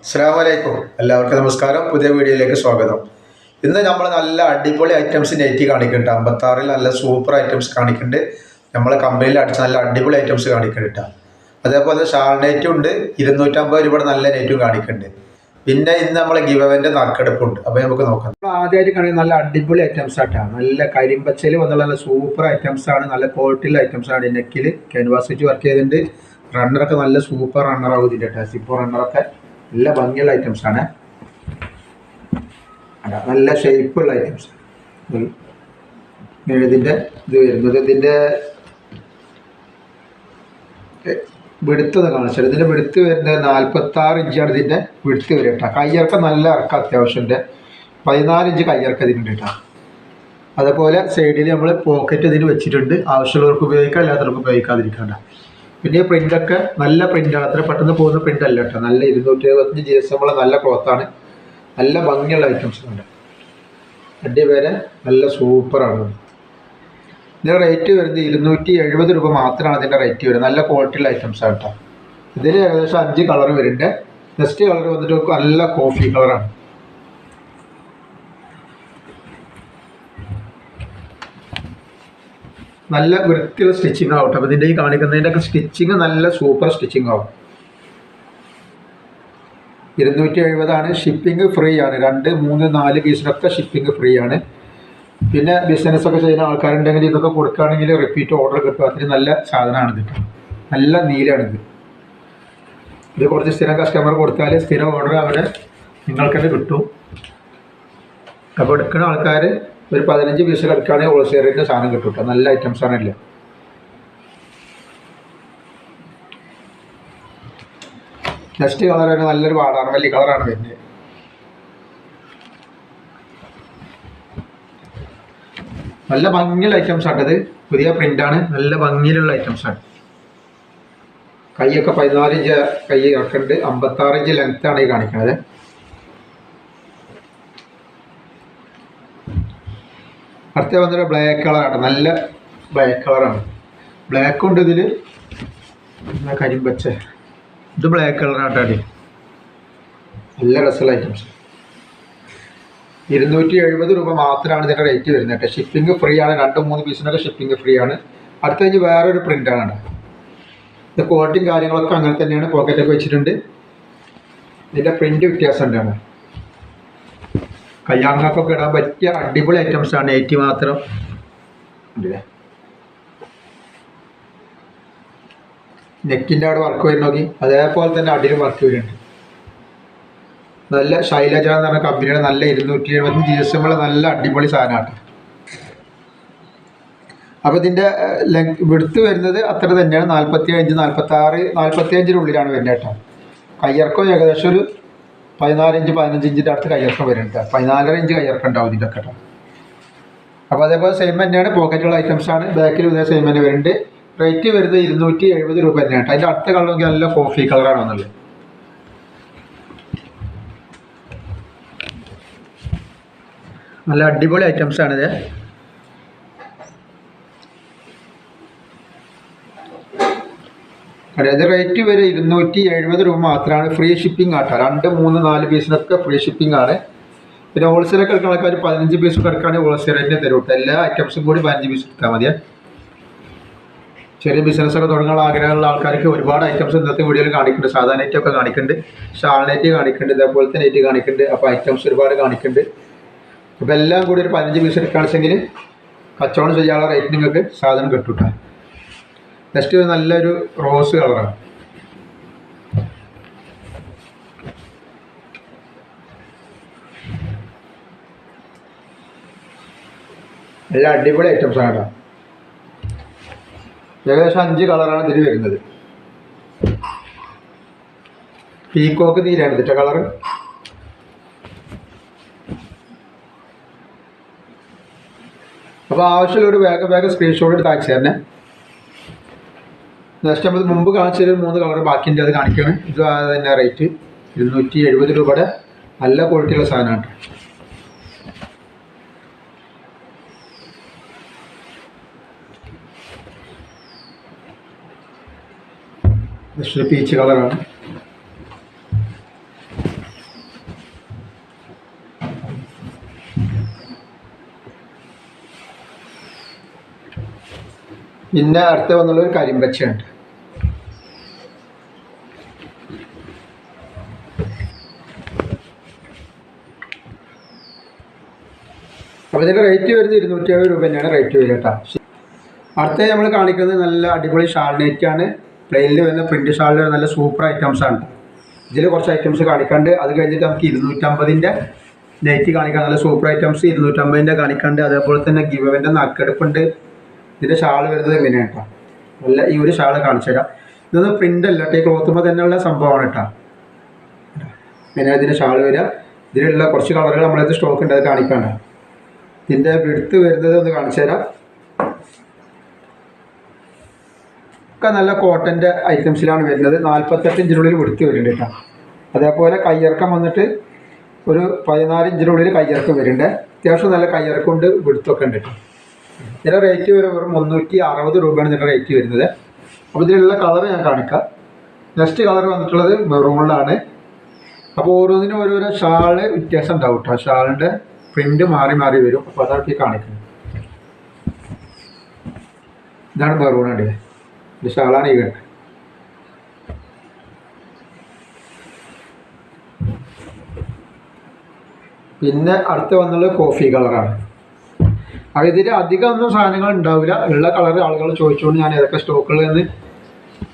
അസ്സലാമു അലൈക്കും. എല്ലാവർക്കും നമസ്കാരം. പുതിയ വീഡിയോയിലേക്ക് സ്വാഗതം. ഇന്ന് നമ്മൾ നല്ല അടിപൊളി ഐറ്റംസ് നെറ്റി കാണിക്കുന്നുണ്ട്. 56-ൽ നല്ല സൂപ്പർ ഐറ്റംസ് കാണിക്കുന്നുണ്ട്. നമ്മളെ കമ്പനിയിൽ അടിച്ച നല്ല അടിപൊളി ഐറ്റംസ് കാണിക്കുന്നുണ്ട്. അതേപോലെ ഷാൾ നെറ്റും ഉണ്ട്. 250 രൂപയുടെ നല്ല നെറ്റും കാണിക്കുന്നുണ്ട്. പിന്നെ ഇന്ന് നമ്മളെ ഗിവ് അവൻ്റെ നറുക്കെടുപ്പുണ്ട്. അപ്പോൾ നമുക്ക് നോക്കാം. ആദ്യമായിട്ട് കാണിക്കുന്ന നല്ല അടിപൊളി ഐറ്റംസ് ആയിട്ടാണ്. നല്ല കരിമ്പച്ചയിൽ വന്നുള്ള നല്ല സൂപ്പർ ഐറ്റംസ് ആണ്. നല്ല ക്വാളിറ്റിയുള്ള ഐറ്റംസ് ആണ്. നെക്കിൽ ക്യാൻവാസ് വെച്ച് വർക്ക് ചെയ്തിട്ടുണ്ട്. റണ്ണറൊക്കെ നല്ല സൂപ്പർ റണ്ണറാവും ഇതിൻ്റെ കേട്ടോ. സിപ്പോ റണ്ണറൊക്കെ നല്ല ഭംഗിയുള്ള ഐറ്റംസ് ആണ്. നല്ല ഷേപ്പുള്ള ഐറ്റംസ്. ഇതിൻ്റെ ഇത് വരുന്നത് ഇതിൻ്റെ വെടുത്തത് കാണിച്ചത്. ഇതിൻ്റെ വെടുത്ത് വരുന്നത് 46 ഇഞ്ചാണ് ഇതിൻ്റെ വെടുത്ത് വരും കേട്ടോ. കയ്യിറക്കം നല്ല ഇറക്കം അത്യാവശ്യൻ്റെ 14 ഇഞ്ച് കയ്യിറക്കം ഇതിനുണ്ട് കേട്ടോ. അതുപോലെ സൈഡിൽ നമ്മൾ പോക്കറ്റ് ഇതിന് വെച്ചിട്ടുണ്ട്. ആവശ്യമുള്ളവർക്ക് ഉപയോഗിക്കാം, അല്ലാത്തവർക്ക് ഉപയോഗിക്കാതിരിക്കണ്ട. പിന്നെ ഈ പ്രിൻ്റൊക്കെ നല്ല പ്രിൻ്റാണ്. അത്ര പെട്ടെന്ന് പോകുന്ന പ്രിൻ്റ് അല്ല കേട്ടോ. നല്ല 275 GSM നല്ല ക്ലോത്താണ്. നല്ല ഭംഗിയുള്ള ഐറ്റംസ് ഉണ്ട്. അടിവരെ നല്ല സൂപ്പറാണ്. ഇതിൻ്റെ റേറ്റ് വരുന്നത് 270 രൂപ മാത്രമാണ് ഇതിൻ്റെ റേറ്റ് വരുന്നത്. നല്ല ക്വാളിറ്റിയുള്ള ഐറ്റംസ് ആണ് കേട്ടോ. ഇതിൽ ഏകദേശം 5 കളർ വരുന്നുണ്ട്. നെക്സ്റ്റ് കളർ വന്നിട്ട് നല്ല കോഫി കളറാണ്. നല്ല വൃത്തിയുള്ള സ്റ്റിച്ചിങ് ആവട്ടെ. അപ്പോൾ ഇതിൻ്റെ ഈ കാണിക്കുന്നതിൻ്റെ ഒക്കെ സ്റ്റിച്ചിങ് നല്ല സൂപ്പർ സ്റ്റിച്ചിങ് ആവും. 270 ഷിപ്പിംഗ് ഫ്രീ ആണ്. 2, 3, 4 പീസിനൊക്കെ ഷിപ്പിംഗ് ഫ്രീ ആണ്. പിന്നെ ബിസിനസ്സൊക്കെ ചെയ്യുന്ന ആൾക്കാരുണ്ടെങ്കിൽ ഇതൊക്കെ കൊടുക്കുകയാണെങ്കിൽ റിപ്പീറ്റ് ഓർഡർ കിട്ടും. അത്രയും നല്ല സാധനമാണിത്. നല്ല നീലാണിത്. ഇത് കുറച്ച് സ്ഥിരം കസ്റ്റമർ കൊടുത്താൽ സ്ഥിരം ഓർഡർ അവിടെ നിങ്ങൾക്ക് തന്നെ കിട്ടും. അപ്പോൾ എടുക്കുന്ന ആൾക്കാർ ഒരു 15 പീസ് എടുക്കുകയാണെങ്കിൽ ഹോൾസെയിലിൻ്റെ സാധനം കിട്ടും കേട്ടോ. നല്ല ഐറ്റംസാണ് എല്ലാം. നെക്സ്റ്റ് കളർ തന്നെ നല്ലൊരു വാടാർമല്ലി കളറാണ് വരുന്നത്. നല്ല ഭംഗിയുള്ള ഐറ്റംസ് ആട്ടത്. പുതിയ പ്രിൻ്റാണ്. നല്ല ഭംഗിയിലുള്ള ഐറ്റംസാണ്. കൈയൊക്കെ 14 ഇഞ്ച് കൈ ഇറക്കുന്നുണ്ട്. 56 ഇഞ്ച് ലെങ്ത്താണ് ഈ കാണിക്കുന്നത്. അടുത്ത വന്നിട്ട് ബ്ലാക്ക് കളറാണ്. നല്ല ബ്ലാക്ക് കളറാണ്. ബ്ലാക്ക് ഉണ്ട് ഇതിൽ. കരിമ്പച്ച ഇത് ബ്ലാക്ക് കളറാണ്. നല്ല രസമുള്ള ഐറ്റംസ്. 270 രൂപ മാത്രമാണ് ഇതിൻ്റെ റേറ്റ് വരുന്നത് കേട്ടോ. ഷിപ്പിംഗ് ഫ്രീ ആണ്. 2, 3 പീസിനൊക്കെ ഷിപ്പിംഗ് ഫ്രീ ആണ്. അടുത്ത കഴിഞ്ഞ് വേറൊരു പ്രിൻ്റാണ്. ഇത് ക്വാളിറ്റിയും കാര്യങ്ങളൊക്കെ അങ്ങനെ തന്നെയാണ്. പോക്കറ്റൊക്കെ വെച്ചിട്ടുണ്ട്. ഇതിൻ്റെ പ്രിൻ്റ് വ്യത്യാസം ഉണ്ടാണ്. കല്യാണങ്ങൾക്കൊക്കെ ഇടാൻ പറ്റിയ അടിപൊളി ഐറ്റംസാണ്. നെറ്റി മാത്രം ഉണ്ടല്ലേ. നെക്കിൻ്റെ അവിടെ വർക്ക് വരുന്ന നോക്കി. അതേപോലെ തന്നെ അടിയിലും വർക്ക് വരുന്നുണ്ട്. നല്ല ശൈലജ എന്ന് പറഞ്ഞ കമ്പനിയുടെ നല്ല 275 GSM നല്ല അടിപൊളി സാധനമാണ്. അപ്പോൾ ഇതിൻ്റെ വെടുത്ത് വരുന്നത് അത്ര തന്നെയാണ്. 45, 46, 45-നുള്ളിലാണ് വരുന്നത് കേട്ടോ. കയ്യിറക്കം ഏകദേശം ഒരു 14 ഇഞ്ച് 15 ഇഞ്ചിൻ്റെ അടുത്ത് കയ്യിറക്കം വരുന്നുണ്ട്. 14.5 ഇഞ്ച് കയ്യിറക്കം ഉണ്ടാവും ഇതിൻ്റെ ഒക്കെ കേട്ടോ. അപ്പോൾ അതേപോലെ സെയിം തന്നെയാണ്. പോക്കറ്റുള്ള ഐറ്റംസാണ്. ബാക്കിൽ ഇതേ സെയിം തന്നെ വരുന്നുണ്ട്. റേറ്റ് വരുന്നത് 270 രൂപ തന്നെയാണ്. അതിൻ്റെ അടുത്ത കളർ നോക്കി നല്ല കോഫി കളറാണ് വന്നുള്ളത്. നല്ല അടിപൊളി ഐറ്റംസാണിത്. അതായത് റേറ്റ് വരെ 270 രൂപ മാത്രമാണ്. ഫ്രീ ഷിപ്പിംഗ് ആട്ടോ. 2, 3, 4 പീസിനൊക്കെ ഫ്രീ ഷിപ്പിംഗ് ആണ്. പിന്നെ ഹോൾസെയിലൊക്കെ എടുക്കുന്ന ആൾക്കാർ 15 പീസൊക്കെ എടുക്കുകയാണെങ്കിൽ ഹോൾസെയിൽ റേറ്റിന് തരും. എല്ലാ ഐറ്റംസും കൂടി 15 പീസ് എടുത്താൽ മതിയേ. ചെറിയ ബിസിനസ്സൊക്കെ തുടങ്ങാനുള്ള ആഗ്രഹമുള്ള ആൾക്കാർക്ക് ഒരുപാട് ഐറ്റംസ് ഇന്നത്തെ വീഡിയോയിൽ കാണിക്കുന്നുണ്ട്. സാധാ നെറ്റൊക്കെ കാണിക്കുന്നുണ്ട്. ഷാൾ നെറ്റ് കാണിക്കുന്നുണ്ട്. ഇതേപോലത്തെ നെറ്റ് കാണിക്കുന്നുണ്ട്. അപ്പോൾ ഐറ്റംസ് ഒരുപാട് കാണിക്കുന്നുണ്ട്. അപ്പോൾ എല്ലാം കൂടി ഒരു 15 പീസ് എടുക്കുകയാണെന്നുവെച്ചെങ്കിൽ കച്ചവടം ചെയ്യാനുള്ള റേറ്റ് നിങ്ങൾക്ക് സാധനം കിട്ടും കേട്ടോ. നെക്സ്റ്റ് നല്ലൊരു റോസ് കളറാണ്. നല്ല അടിപൊളി ഐറ്റംസാണ് കേട്ടോ. ഏകദേശം 5 കളറാണ് ഇതിൽ വരുന്നത്. പീക്കോക്ക് തീരാണ് ഇതിൻ്റെ കളറ്. അപ്പോൾ ആവശ്യമുള്ളൊരു വേഗം സ്ക്രീൻഷോട്ട് എടുത്ത് അയച്ചു തന്നെ. നെക്സ്റ്റ് നമ്മൾ മുമ്പ് കാണിച്ചൊരു 3 കളർ ബാക്കിയുണ്ട്. അത് കാണിക്കുകയാണ്. ഇത് തന്നെ റേറ്റ് 270 രൂപയുടെ നല്ല ക്വാളിറ്റിയുള്ള സാധനമാണ്. നെക്സ്റ്റ് പീച്ച് കളറാണ്. പിന്നെ അടുത്ത് വന്നുള്ളൊരു കരിമ്പച്ചയുണ്ട്. അപ്പോൾ ഇതിൻ്റെ റേറ്റ് വരുന്നത് 270 രൂപ തന്നെയാണ് റേറ്റ് വരിക കേട്ടോ. അടുത്ത നമ്മൾ കാണിക്കുന്നത് നല്ല അടിപൊളി ഷാൾ നെറ്റാണ്. പ്ലെയിനിൽ വരുന്ന പ്രിൻറ്റ് ഷാളിൽ നല്ല സൂപ്പർ ഐറ്റംസാണ്. ഇതിൽ കുറച്ച് ഐറ്റംസ് കാണിക്കാണ്ട്, അത് കഴിഞ്ഞിട്ട് നമുക്ക് 250ൻ്റെ നെറ്റ് കാണിക്കാൻ. നല്ല സൂപ്പർ ഐറ്റംസ് 250ൻ്റെ കാണിക്കാണ്ട്. അതേപോലെ തന്നെ ഗിവവൻ്റെ നറുക്കെടുപ്പുണ്ട്. ഇതിൻ്റെ ഷാൾ വരുന്നത് എങ്ങനെയാണ് കേട്ടോ. നല്ല ഈ ഒരു ഷാൾ കാണിച്ചു തരാം. ഇതൊന്നും പ്രിൻ്റ് അല്ല കേട്ടോ, ഈ ക്ലോത്തുമ്പോൾ തന്നെയുള്ള സംഭവമാണ് കേട്ടോ. ഇങ്ങനെയാണ് ഇതിൻ്റെ ഷാൾ വരിക. ഇതിലുള്ള കുറച്ച് കളറുകൾ നമ്മളത് സ്റ്റോക്ക് ഉണ്ട്, അത് കാണിക്കാണ്ട്. ഇതിൻ്റെ വിടുത്ത് വരുന്നത് ഒന്ന് കാണിച്ചു തരാം. ഒക്കെ നല്ല കോട്ടൻ്റെ ഐറ്റംസിലാണ് വരുന്നത്. 48 ഇഞ്ചിനുള്ളിൽ വിടുത്ത് വരുന്നുണ്ട് കേട്ടോ. അതേപോലെ കയ്യിറക്കം വന്നിട്ട് ഒരു 14 ഇഞ്ചിനുള്ളിൽ കയ്യിറക്കം വരുന്നുണ്ട്. അത്യാവശ്യം നല്ല കയ്യിറക്കമുണ്ട്, വിടുത്തൊക്കെ ഉണ്ട് കേട്ടോ. ഇതിൻ്റെ റേറ്റ് വെറും 360 രൂപയാണ് ഇതിൻ്റെ റേറ്റ് വരുന്നത്. അപ്പോൾ ഇതിലുള്ള കളർ ഞാൻ കാണിക്കാം. നെക്സ്റ്റ് കളർ വന്നിട്ടുള്ളത് മെറൂണിലാണ്. അപ്പോൾ ഓരോന്നിനും ഓരോരോ ഷാള് വ്യത്യാസം ഉണ്ടാവും കേട്ടോ. ഷാളിൻ്റെ പ്രിൻ്റ് മാറി മാറി വരും. അപ്പോൾ അതാണ് ഈ കാണിക്കുന്നത്. ഇതാണ് മെറൂണാണ്. ഇത് ഷാളാണ് ഈ കണ്ടത്. പിന്നെ അടുത്ത് വന്നുള്ളത് കോഫി കളറാണ്. അപ്പോൾ ഇതിൽ അധികം ഒന്നും സാധനങ്ങൾ ഉണ്ടാവില്ല. ഉള്ള കളർ ആളുകൾ ചോദിച്ചുകൊണ്ട് ഞാൻ ഏതൊക്കെ സ്റ്റോക്കുകളിൽ നിന്ന്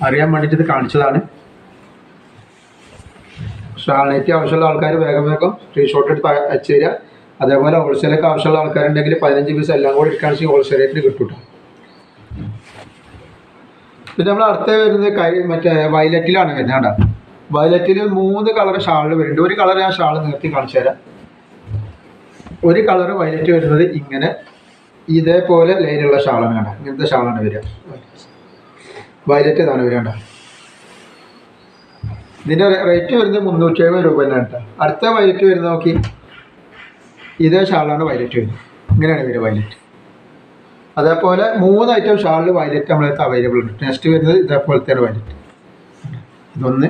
അറിയാൻ വേണ്ടിയിട്ട് ഇത് കാണിച്ചതാണ്. ഷാൾനെറ്റ് ആവശ്യമുള്ള ആൾക്കാർ വേഗം വേഗം സ്ക്രീൻഷോട്ട് എടുത്ത് അയച്ചു തരിക. അതേപോലെ ഹോൾസെയിലൊക്കെ ആവശ്യമുള്ള ആൾക്കാരുണ്ടെങ്കിൽ 15 പീസ് എല്ലാം കൂടി എടുക്കുകയാണെങ്കിൽ ഹോൾസെയിൽ റേറ്റിൽ കിട്ടും കേട്ടോ. പിന്നെ നമ്മൾ അടുത്ത വരുന്നത് മറ്റേ വയലറ്റിലാണ് വരുന്നത് കേട്ടോ. വയലറ്റിൽ 3 കളർ ഷാളിൽ വരുന്നുണ്ട്. ഒരു കളർ ഞാൻ ഷാൾ നിർത്തി കാണിച്ചു തരാം. ഒരു കളർ വയലറ്റ് വരുന്നത് ഇങ്ങനെ ഇതേപോലെ ലൈനുള്ള ഷാളാണ് കേട്ടോ. ഇങ്ങനത്തെ ഷാളാണ് വരിക. വയലറ്റ് ഇതാണ് വരിക കേട്ടോ. ഇതിൻ്റെ റേറ്റ് വരുന്നത് 370 രൂപ തന്നെയാണ് കേട്ടോ. അടുത്ത വയലറ്റ് വരുന്നത് നോക്കി, ഇതേ ഷാളാണ് വയലറ്റ് വരുന്നത്. ഇങ്ങനെയാണ് വരിക വയലറ്റ്. അതേപോലെ 3 ഐറ്റം ഷാളിൽ വയലറ്റ് നമ്മളടുത്ത് അവൈലബിൾ ഉണ്ട്. നെക്സ്റ്റ് വരുന്നത് ഇതേപോലത്തെയാണ് വയലറ്റ്. ഇതൊന്ന്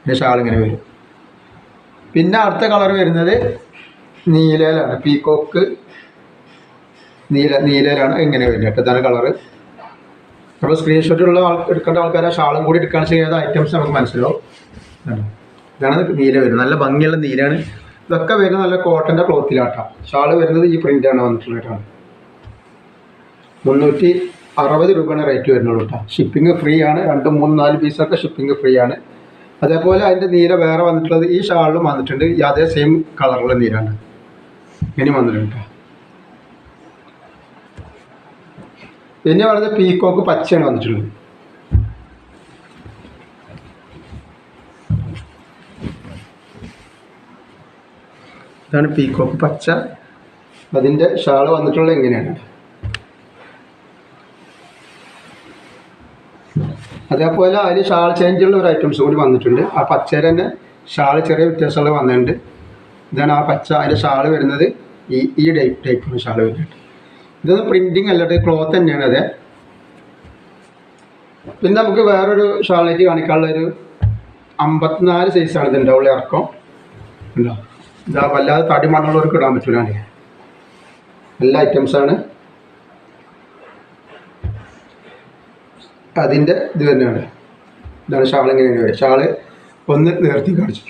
ഇതിൻ്റെ ഷാൾ ഇങ്ങനെ വരും. പിന്നെ അടുത്ത കളർ വരുന്നത് നീലയിലാണ്. പീക്കോക്ക് നീലയിലാണ് ഇങ്ങനെ വരുന്നത് കേട്ടോ. ഇതാണ് കളറ്. അപ്പോൾ സ്ക്രീൻഷോട്ടുള്ള എടുക്കേണ്ട ആൾക്കാർ ആ ഷാളും കൂടി എടുക്കുകയാണെന്ന് വെച്ചാൽ ഏത് ഐറ്റംസ് നമുക്ക് മനസ്സിലാവും. ഇതാണ് നീല വരുന്നത്. നല്ല ഭംഗിയുള്ള നീലാണ്. ഇതൊക്കെ വരുന്നത് നല്ല കോട്ടൻ്റെ ക്ലോത്തിലാട്ടോ. ഷാള് വരുന്നത് ഈ പ്രിൻ്റാണ് വന്നിട്ടുള്ളതാണ്. 360 രൂപയാണ് റേറ്റ് വരുന്നുള്ളൂ കേട്ടോ. ഷിപ്പിംഗ് ഫ്രീ ആണ്. 2, 3, 4 പീസൊക്കെ ഷിപ്പിംഗ് ഫ്രീ ആണ്. അതേപോലെ അതിൻ്റെ നീല വേറെ വന്നിട്ടുള്ളത് ഈ ഷാളിലും വന്നിട്ടുണ്ട്. അതേ സെയിം കളറുള്ള നീലാണ് ഇനി വന്നിട്ടുണ്ട്. പിന്നെ പറയുന്നത് പീക്കോക്ക് പച്ചയാണ് വന്നിട്ടുള്ളത്. ഇതാണ് പീക്കോക്ക് പച്ച. അതിൻ്റെ ഷാള് വന്നിട്ടുള്ളത് എങ്ങനെയാണ്. അതേപോലെ അതിൽ ഷാൾ ചേഞ്ചുള്ള ഒരു ഐറ്റംസ് കൂടി വന്നിട്ടുണ്ട്. ആ പച്ചയുടെ തന്നെ ഷാൾ ചെറിയ വ്യത്യാസമുള്ള വന്നിട്ടുണ്ട്. ഇതാണ് ആ പച്ച. അതിൻ്റെ ഷാൾ വരുന്നത് ഈ ടൈപ്പാണ് ഷാൾ വരുന്നത്. ഇതൊന്നും പ്രിൻറ്റിങ് അല്ലാണ്ട് ക്ലോത്ത് തന്നെയാണ് അതെ. പിന്നെ നമുക്ക് വേറൊരു ഷാളായിട്ട് കാണിക്കാനുള്ളൊരു 54 സൈസാണ് ഇതിൻ്റെ ഉള്ള ഇറക്കം ഉണ്ടോ. ഇതാ വല്ലാതെ തടി മണ്ണുള്ളവർക്ക് ഇടാൻ പറ്റില്ല. എല്ലാ ഐറ്റംസാണ്. അതിൻ്റെ ഇത് തന്നെയാണ്. ഇതാണ് ഷാൾ ഇങ്ങനെയാണ് വരിക. ഷാള് ഒന്ന് നേർത്തി കാണിച്ചു.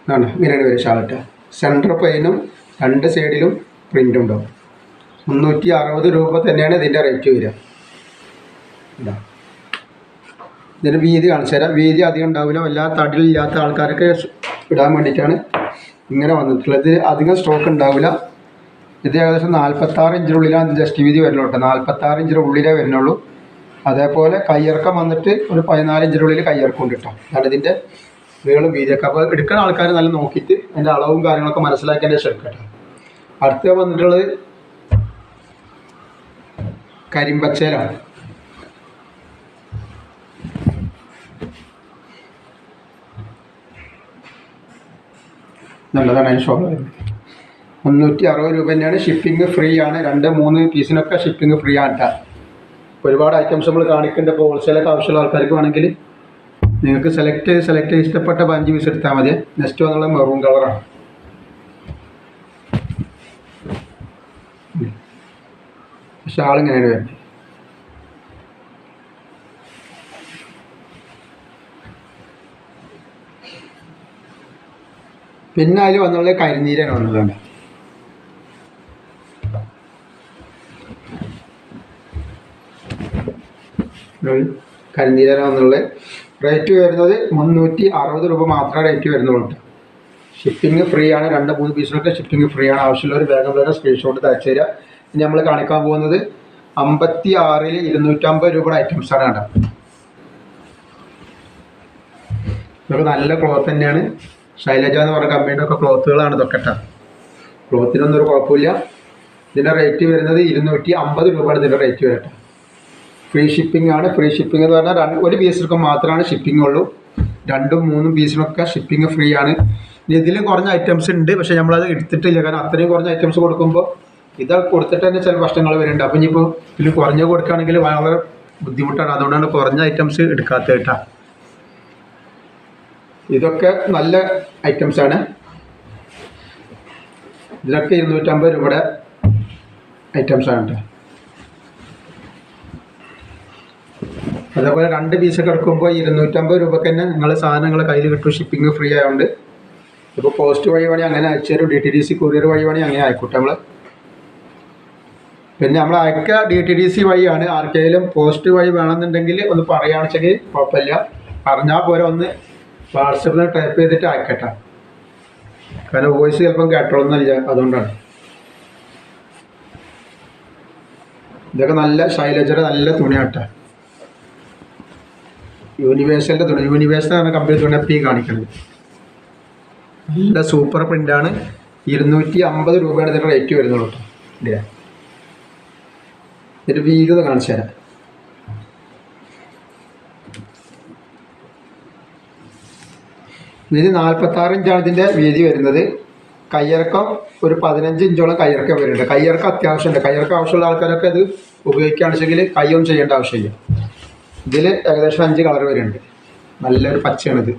ഇതാണ് ഇങ്ങനെയാണ് വരിക ഷാളിട്ട്. സെൻറ്റർ പ്ലെയിനും 2 സൈഡിലും പ്രിൻ്റ് ഉണ്ടാവും. 360 രൂപ തന്നെയാണ് ഇതിൻ്റെ റേറ്റ് വരിക. ഇതാ ഇതിൻ്റെ വീതി കാണിച്ചു തരാം. വീതി അധികം ഉണ്ടാവില്ല. വല്ലാത്ത തടിയില്ലാത്ത ആൾക്കാർക്ക് ഇടാൻ വേണ്ടിയിട്ടാണ് ഇങ്ങനെ വന്നിട്ടുള്ളത്. ഇത് അധികം സ്റ്റോക്ക് ഉണ്ടാവില്ല. ഇത് ഏകദേശം 46 ഇഞ്ചിനുള്ളിലാണ് ജസ്റ്റ് വീതി വരുന്നുള്ളൂ കേട്ടോ. 46 ഇഞ്ചിന് ഉള്ളിലേ വരുന്നുള്ളൂ. അതേപോലെ കയ്യിറക്കം വന്നിട്ട് ഒരു 14 ഇഞ്ചിനുള്ളിൽ കയ്യിറക്കം ഉണ്ട് കേട്ടോ. അതാണ് ഇതിൻ്റെ നീളം വീതിയൊക്കെ. അപ്പോൾ എടുക്കുന്ന ആൾക്കാർ നല്ല നോക്കിയിട്ട് അതിൻ്റെ അളവും കാര്യങ്ങളൊക്കെ മനസ്സിലാക്കിയതിൻ്റെ ശേഷം എടുക്കട്ടെ. അടുത്ത വന്നിട്ടുള്ളത് കരിമ്പച്ചയിലാണ്. നല്ലതാണ് അതിന് ഷോൾ വരുന്നത്. 360 രൂപ തന്നെയാണ്. ഷിപ്പിംഗ് ഫ്രീ ആണ്. 2, 3 പീസിനൊക്കെ ഷിപ്പിംഗ് ഫ്രീ ആണ് കേട്ടോ. ഒരുപാട് ഐറ്റംസ് നമ്മൾ കാണിക്കുന്നുണ്ട്. ഇപ്പോൾ ഹോൾസെയിലൊക്കെ ആവശ്യമുള്ള ആൾക്കാർക്ക് വേണമെങ്കിൽ നിങ്ങൾക്ക് സെലക്ട് ഇഷ്ടപ്പെട്ട 5 പീസ് എടുത്താൽ മതി. നെക്സ്റ്റ് വന്നുള്ള മെറൂൺ കളറാണ്. ഷാൾ ഇങ്ങനെയാണ് വരുന്നത്. പിന്നെ അതിൽ വന്നുള്ള കരിനീരാണ് വന്നതുകൊണ്ട് കരിനീരാണ് വന്നുള്ള റേറ്റ് വരുന്നത് 360 രൂപ മാത്രമേ റേറ്റ് വരുന്നുള്ളൂ. ഷിപ്പിംഗ് ഫ്രീ ആണ്. 2-3 പീസിനൊക്കെ ഷിപ്പിംഗ് ഫ്രീ ആണ്. ആവശ്യമുള്ളവർ വേഗം വേഗം സ്ക്രീൻഷോട്ട് തയ്ച്ചു തരിക. ഇനി നമ്മൾ കാണിക്കാൻ പോകുന്നത് 56-ൽ 250 രൂപയുടെ ഐറ്റംസാണ് കണ്ടത്. ഇതൊക്കെ നല്ല ക്ലോത്ത് തന്നെയാണ്. ശൈലജ എന്ന് പറഞ്ഞ കമ്പനിയുടെ ഒക്കെ ക്ലോത്തുകളാണ് ഇതൊക്കെ കേട്ടോ. ക്ലോത്തിനൊന്നും ഒരു കുഴപ്പമില്ല. ഇതിൻ്റെ റേറ്റ് വരുന്നത് 250 രൂപയാണ് ഇതിൻ്റെ റേറ്റ് വരട്ടെ. ഫ്രീ ഷിപ്പിംഗ് ആണ്. ഫ്രീ ഷിപ്പിംഗ് എന്ന് പറഞ്ഞാൽ ഒരു പീസിനൊക്കെ മാത്രമാണ് ഷിപ്പിംഗ് ഉള്ളൂ. 2-3 പീസിനൊക്കെ ഷിപ്പിംഗ് ഫ്രീ ആണ്. ഇതിലും കുറഞ്ഞ ഐറ്റംസ് ഉണ്ട്, പക്ഷേ നമ്മളത് എടുത്തിട്ടില്ല. കാരണം അത്രയും കുറഞ്ഞ ഐറ്റംസ് കൊടുക്കുമ്പോൾ ഇത് കൊടുത്തിട്ട് തന്നെ ചില പ്രശ്നങ്ങൾ വരുന്നുണ്ട്. അപ്പോൾ ഇനിയിപ്പോൾ ഇതിൽ കുറഞ്ഞ കൊടുക്കുകയാണെങ്കിൽ വളരെ ബുദ്ധിമുട്ടാണ്. അതുകൊണ്ടാണ് കുറഞ്ഞ ഐറ്റംസ് എടുക്കാത്തത് കേട്ടോ. ഇതൊക്കെ നല്ല ഐറ്റംസാണ്. ഇതിലൊക്കെ 250 രൂപയുടെ ഐറ്റംസാണ് കേട്ടോ. അതേപോലെ 2 പീസൊക്കെ എടുക്കുമ്പോൾ 250 രൂപയ്ക്ക് തന്നെ നിങ്ങൾ സാധനങ്ങൾ കയ്യിൽ കിട്ടും. ഷിപ്പിംഗ് ഫ്രീ ആയതുകൊണ്ട് ഇപ്പോൾ പോസ്റ്റ് വഴി വേണമെങ്കിൽ അങ്ങനെ അയച്ചു തരും. DTDC കൊറിയർ വഴി വേണമെങ്കിൽ അങ്ങനെ ആയിക്കോട്ടെ നമ്മൾ. പിന്നെ നമ്മൾ അയക്കുക DTDC വഴിയാണ്. ആർക്കെങ്കിലും പോസ്റ്റ് വഴി വേണമെന്നുണ്ടെങ്കിൽ ഒന്ന് പറയുകയാണെന്ന് വെച്ചെങ്കിൽ കുഴപ്പമില്ല. പറഞ്ഞാൽ പോലെ ഒന്ന് വാട്സപ്പിൽ ടൈപ്പ് ചെയ്തിട്ട് അയക്കട്ടെ. കാരണം വോയിസ് ചിലപ്പം കേട്ടോളന്നില്ല, അതുകൊണ്ടാണ്. ഇതൊക്കെ നല്ല ശൈലജയുടെ നല്ല തുണിയാട്ട. യൂണിവേഴ്സലിൻ്റെ തുണി. യൂണിവേഴ്സൽ എന്ന കമ്പനി തുണി ഈ കാണിക്കുന്നത് നല്ല സൂപ്പർ പ്രിൻ്റാണ്. 250 രൂപയാണ് ഇതിൻ്റെ റേറ്റ് വരുന്നുള്ളൂ കേട്ടോ. ഇല്ലേ, ഒരു വീതി കാണിച്ചു തരാം. ഇത് 46 ഇഞ്ചാണ് ഇതിൻ്റെ വീതി വരുന്നത്. കയ്യിറക്കം ഒരു 15 ഇഞ്ചോളം കയ്യിറക്കം വരുന്നുണ്ട്. കയ്യിറക്കം അത്യാവശ്യമുണ്ട്. കയ്യിറക്കം ആവശ്യമുള്ള ആൾക്കാരൊക്കെ ഇത് ഉപയോഗിക്കുകയാണെന്ന് വെച്ചെങ്കിൽ കയ്യൊന്നും ചെയ്യേണ്ട ആവശ്യമില്ല. ഇതിൽ ഏകദേശം 5 കളർ വരുന്നുണ്ട്. നല്ലൊരു പച്ചയാണിത്.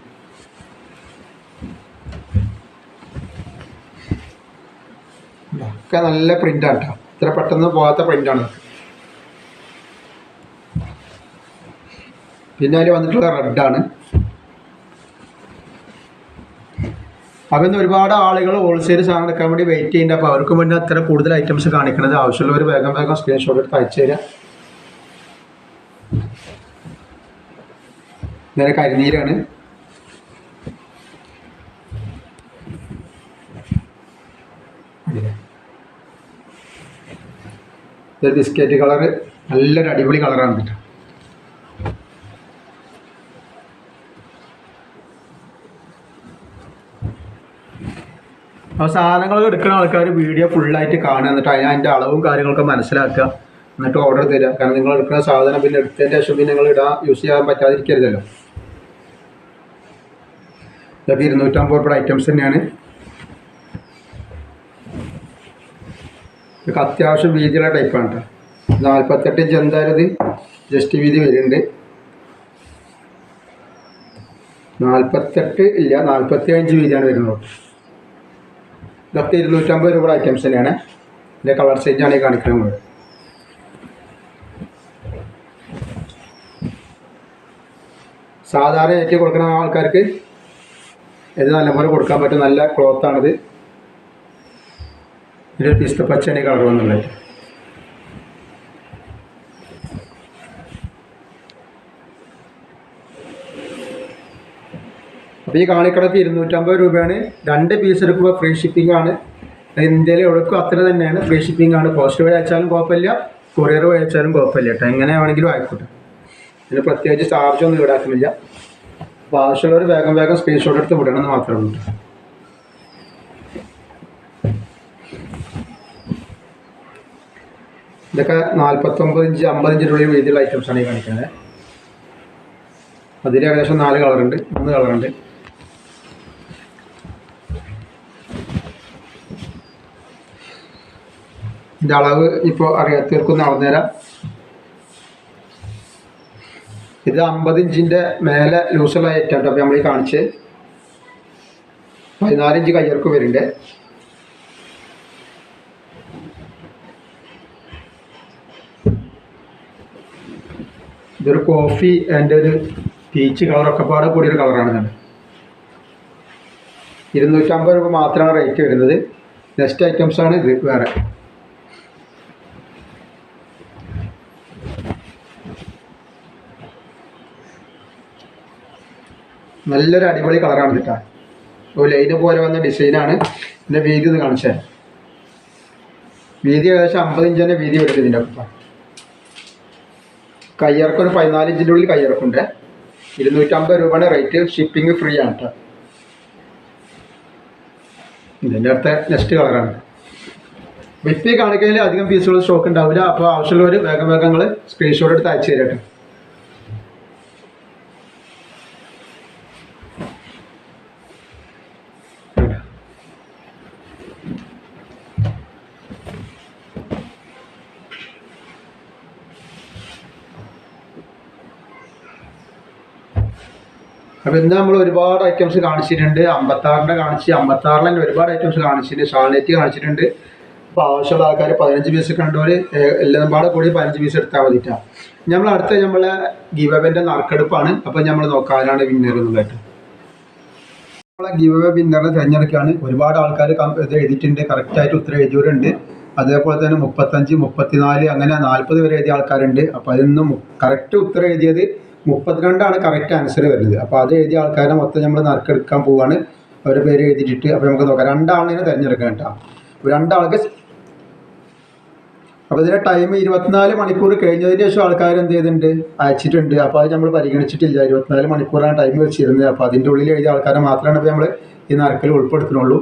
ഒക്കെ നല്ല പ്രിൻ്റാണ് കേട്ടോ. ഇത്ര പെട്ടെന്ന് പോകാത്ത പ്രിൻ്റാണ്. പിന്നെ അതിൽ വന്നിട്ടുള്ള റെഡാണ്. അപ്പം ഇന്ന് ഒരുപാട് ആളുകൾ ഹോൾസെയിൽ സാധനം എടുക്കാൻ വേണ്ടി വെയിറ്റ് ചെയ്യുന്നുണ്ട്. അപ്പോൾ അവർക്ക് വേണ്ടി അത്ര കൂടുതൽ ഐറ്റംസ് കാണിക്കുന്നത്. ആവശ്യമുള്ളവർ വേഗം വേഗം സ്ക്രീൻഷോട്ട് എടുത്ത് അയച്ചു തരാം. നേരെ കരിനീരാണ്. ഇതൊരു ബിസ്ക്കറ്റ് കളറ്. നല്ലൊരു അടിപൊളി കളറാണ് കേട്ടോ. അപ്പോൾ സാധനങ്ങൾ എടുക്കുന്ന ആൾക്കാർ വീഡിയോ ഫുള്ളായിട്ട് കാണുക. എന്നിട്ട് അതിൻ്റെ അളവും കാര്യങ്ങളൊക്കെ മനസ്സിലാക്കുക. എന്നിട്ട് ഓർഡർ തരിക. കാരണം നിങ്ങൾ എടുക്കുന്ന സാധനം പിന്നെ എടുത്തതിൻ്റെ ശേഷം പിന്നെ നിങ്ങൾ യൂസ് ചെയ്യാൻ പറ്റാതിരിക്കരുതല്ലോ. ഇതൊക്കെ 250 രൂപയുടെ ഐറ്റംസ് തന്നെയാണ്. ഇതൊക്കെ അത്യാവശ്യം വീതിയുള്ള ടൈപ്പാണ് കേട്ടോ. 48 ഇഞ്ച് എന്തായാലും ഇത് ജസ്റ്റ് വീതി വരുന്നുണ്ട്. 48 ഇല്ല, 45 വീതിയാണ് വരുന്നത്. ഇതൊക്കെ 250 രൂപയുടെ ഐറ്റംസ് തന്നെയാണ്. ഇതിൻ്റെ കളർ ചേഞ്ചാണ് ഈ കാണിക്കുന്നത്. സാധാരണ ഏറ്റവും കൊടുക്കുന്ന ആൾക്കാർക്ക് ഇത് നല്ലപോലെ കൊടുക്കാൻ പറ്റും. നല്ല ക്ലോത്താണിത്. ഇതിലൊരു പിസ്ത പച്ചയാണ് കളർ വന്നുള്ളത്. അപ്പോൾ ഈ കാണിക്കടക്ക് 250 രൂപയാണ്. 2 പീസ് എടുക്കുമ്പോൾ ഫ്രീ ഷിപ്പിംഗ് ആണ്. ഇന്ത്യയിൽ എവിടേക്കും അത്ര തന്നെയാണ്. ഫ്രീ ഷിപ്പിംഗ് ആണ്. പോസ്റ്റ് വഴി അയച്ചാലും കുഴപ്പമില്ല, കൊറിയർ വഴി അയച്ചാലും കുഴപ്പമില്ല കേട്ടോ. എങ്ങനെ വേണമെങ്കിലും ആയിക്കോട്ടെ. ഇതിന് പ്രത്യേകിച്ച് ചാർജൊന്നും ഈടാക്കുന്നില്ല. അപ്പോൾ ആവശ്യമുള്ളവർ വേഗം വേഗം സ്ക്രീൻഷോട്ട് എടുത്ത് വിടണമെന്ന് മാത്രമേ ഉള്ളൂ. ഇതൊക്കെ 49 ഇഞ്ച് 50 ഇഞ്ചിനുള്ളിൽ വീതിയുള്ള ഐറ്റംസാണ് ഈ കാണിക്കുന്നത്. അതിൽ ഏകദേശം 4 കളറുണ്ട്, 3 കളറുണ്ട്. ഇതിൻ്റെ അളവ് ഇപ്പോൾ അറിയാത്തവർക്കൊന്ന് അളന്നുതരാം. ഇത് 50 ഇഞ്ചിൻ്റെ മേലെ ലൂസുള്ള ഐറ്റം കേട്ടോ. അപ്പോൾ നമ്മൾ ഈ കാണിച്ച് 14 ഇഞ്ച് കയ്യിറക്കം വരുന്നുണ്ട്. ഇതൊരു കോഫി അതിൻ്റെ ഒരു പീച്ച് കളറൊക്കെ പാടെ കൂടിയൊരു കളറാണ്. 250 രൂപ മാത്രമാണ് റേറ്റ് വരുന്നത്. നെക്സ്റ്റ് ഐറ്റംസാണ് ഇത്. വേറെ നല്ലൊരു അടിപൊളി കളറാണ് കേട്ടോ. ഒരു ലൈന് പോലെ വന്ന ഡിസൈനാണ്. ഇതിൻ്റെ വീതി ഒന്ന് കാണിച്ചാൽ വീതി ഏകദേശം 50 ഇഞ്ച് തന്നെ വീതി വരുന്നത് ഇതിൻ്റെ അപ്പം. കയ്യിറക്കം ഒരു 14 ഇഞ്ചിൻ്റെ ഉള്ളിൽ കയ്യിറക്കുണ്ട്. 250 രൂപയാണ് റേറ്റ്. ഷിപ്പിംഗ് ഫ്രീ ആണ് കേട്ടോ. ഇതിൻ്റെ അടുത്ത നെക്സ്റ്റ് കളറാണ്. വിപ്പി കാണിക്കുന്നതിൽ അധികം പീസുകൾ സ്റ്റോക്ക് ഉണ്ടാവില്ല. അപ്പോൾ ആവശ്യമുള്ളവർ വേഗം വേഗങ്ങൾ സ്ക്രീൻഷോട്ട് എടുത്ത് അയച്ചു തരട്ടെ. അപ്പോൾ ഇന്ന് നമ്മൾ ഒരുപാട് ഐറ്റംസ് കാണിച്ചിട്ടുണ്ട്. 56ൻ്റെ കാണിച്ച് 56 തന്നെ ഒരുപാട് ഐറ്റംസ് കാണിച്ചിട്ടുണ്ട്. ഷാൾനെറ്റ് കാണിച്ചിട്ടുണ്ട്. അപ്പോൾ ആവശ്യമുള്ള ആൾക്കാർ 15 പീസ് കണ്ടവർ എല്ലാം പാടെ കൂടി 15 പീസ് എടുത്താൽ മതിട്ടാണ്. നമ്മൾ അടുത്ത നമ്മളെ ഗിവ് അവേൻ്റെ നറുക്കെടുപ്പാണ്. അപ്പോൾ നമ്മൾ നോക്കാം ആരാണ് വിന്നർ എന്നുള്ളത്. നമ്മളെ ഗിവ് അവേ വിന്നറിനെ തിരഞ്ഞെടുക്കുകയാണ്. ഒരുപാട് ആൾക്കാർ ഇത് എഴുതിയിട്ടുണ്ട്. കറക്റ്റായിട്ട് ഉത്തരം എഴുതിയവരുണ്ട്. അതേപോലെ തന്നെ 35, 34 അങ്ങനെ 40 വരെ എഴുതിയ ആൾക്കാരുണ്ട്. അപ്പോൾ അതിൽ കറക്റ്റ് ഉത്തരം എഴുതിയത് 32 കറക്റ്റ് ആൻസർ വരുന്നത്. അപ്പോൾ അത് എഴുതിയ ആൾക്കാരെ മൊത്തം നമ്മൾ നറുക്കെടുക്കാൻ പോവുകയാണ്. അവരുടെ പേര് എഴുതിയിട്ട് അപ്പോൾ നമുക്ക് നോക്കാം. 2 ആളിനെ തിരഞ്ഞെടുക്കാം കേട്ടോ. 2 ആൾക്ക്. അപ്പോൾ ഇതിൻ്റെ ടൈം 24 മണിക്കൂർ കഴിഞ്ഞതിന് ശേഷം ആൾക്കാർ എന്ത് ചെയ്തിട്ടുണ്ട്, അയച്ചിട്ടുണ്ട്. അപ്പോൾ അത് നമ്മൾ പരിഗണിച്ചിട്ടില്ല. 24 മണിക്കൂറാണ് ടൈം വെച്ചിരുന്നത്. അപ്പോൾ അതിൻ്റെ ഉള്ളിൽ എഴുതിയ ആൾക്കാരെ മാത്രമാണ് ഇപ്പോൾ നമ്മൾ ഈ നറുക്കിൽ ഉൾപ്പെടുത്തുന്നുള്ളൂ.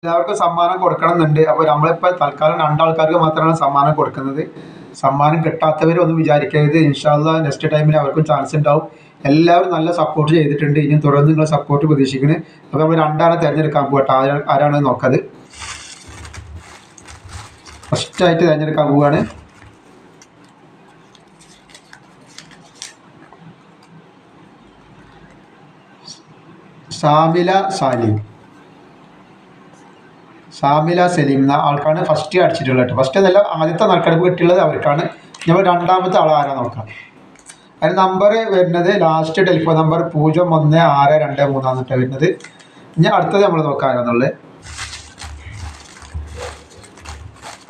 എല്ലാവർക്കും സമ്മാനം കൊടുക്കണം എന്നുണ്ട്. അപ്പോൾ നമ്മളിപ്പോൾ തൽക്കാലം 2 ആൾക്കാർക്ക് മാത്രമാണ് സമ്മാനം കൊടുക്കുന്നത്. സമ്മാനം കിട്ടാത്തവരൊന്നും വിചാരിക്കരുത്. ഇൻഷാല്ലാ നെക്സ്റ്റ് ടൈമിൽ അവർക്കും ചാൻസ് ഉണ്ടാവും. എല്ലാവരും നല്ല സപ്പോർട്ട് ചെയ്തിട്ടുണ്ട്. ഇനിയും തുടർന്ന് നിങ്ങൾ സപ്പോർട്ട് പ്രതീക്ഷിക്കുന്നത്. അപ്പോൾ നമ്മൾ 2 ആളെ തിരഞ്ഞെടുക്കാൻ പോകട്ടെ. ആരാണ് നോക്കത്. ഫസ്റ്റായിട്ട് തിരഞ്ഞെടുക്കാൻ പോവുകയാണ്. സാമില സലീം എന്ന ആൾക്കാണ് ഫസ്റ്റ് അടിച്ചിട്ടുള്ളത് കേട്ടോ. ഫസ്റ്റ് എന്നല്ല, ആദ്യത്തെ നറുക്കെടുപ്പ് കിട്ടിയുള്ളത് അവർക്കാണ്. നമ്മൾ 2ാമത്തെ ആൾ ആരാ നോക്കാം. അതിന് നമ്പർ വരുന്നത് ലാസ്റ്റ് ടെലിഫോൺ നമ്പർ 016223 എന്നിട്ട് വരുന്നത്. ഇനി അടുത്തത് നമ്മൾ നോക്കാം ആരാന്നുള്ളത്.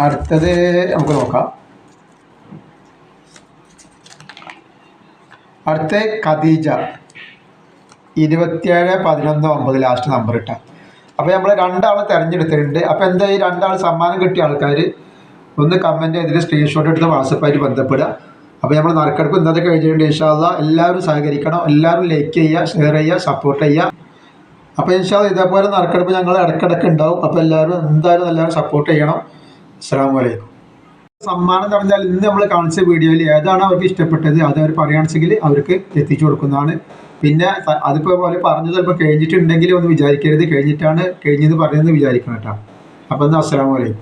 അടുത്തത് നമുക്ക് നോക്കാം. അടുത്ത ഖദീജ 2711 ലാസ്റ്റ് നമ്പർ ഇട്ടാ. അപ്പോൾ നമ്മൾ 2 ആളെ തിരഞ്ഞെടുത്തിട്ടുണ്ട്. അപ്പോൾ എന്താ ഈ 2 ആൾ സമ്മാനം കിട്ടിയ ആൾക്കാർ ഒന്ന് കമൻറ്റ് ചെയ്തിട്ട് സ്ക്രീൻഷോട്ട് എടുത്ത് വാട്സപ്പായിട്ട് ബന്ധപ്പെടുക. അപ്പോൾ നമ്മൾ നറുക്കെടുപ്പ് ഇന്നത്തെ കഴിഞ്ഞിട്ടുണ്ട്. ഇൻഷാല്ലാ എല്ലാവരും സഹകരിക്കണം. എല്ലാവരും ലൈക്ക് ചെയ്യുക, ഷെയർ ചെയ്യുക, സപ്പോർട്ട് ചെയ്യുക. അപ്പോൾ ഇൻഷാല്ലാ ഇതേപോലെ നറുക്കെടുപ്പ് ഞങ്ങൾ ഇടയ്ക്കിടയ്ക്ക് ഉണ്ടാവും. അപ്പോൾ എല്ലാവരും സപ്പോർട്ട് ചെയ്യണം. അസ്സലാമു അലൈക്കും. സമ്മാനം എന്ന് പറഞ്ഞാൽ ഇന്ന് നമ്മൾ കാണിച്ച വീഡിയോയിൽ ഏതാണ് അവർക്ക് ഇഷ്ടപ്പെട്ടത് അത് അവർ പറയുകയാണെങ്കിൽ അവർക്ക് എത്തിച്ചു കൊടുക്കുന്നതാണ്. പിന്നെ അതിപ്പോൾ പോലെ പറഞ്ഞത് ചിലപ്പോൾ കഴിഞ്ഞിട്ടുണ്ടെങ്കിൽ ഒന്ന് വിചാരിക്കരുത്. കഴിഞ്ഞെന്ന് പറയുന്നത് വിചാരിക്കണം കേട്ടോ. അപ്പോൾ എന്നാൽ അസ്സലാമു അലൈക്കും.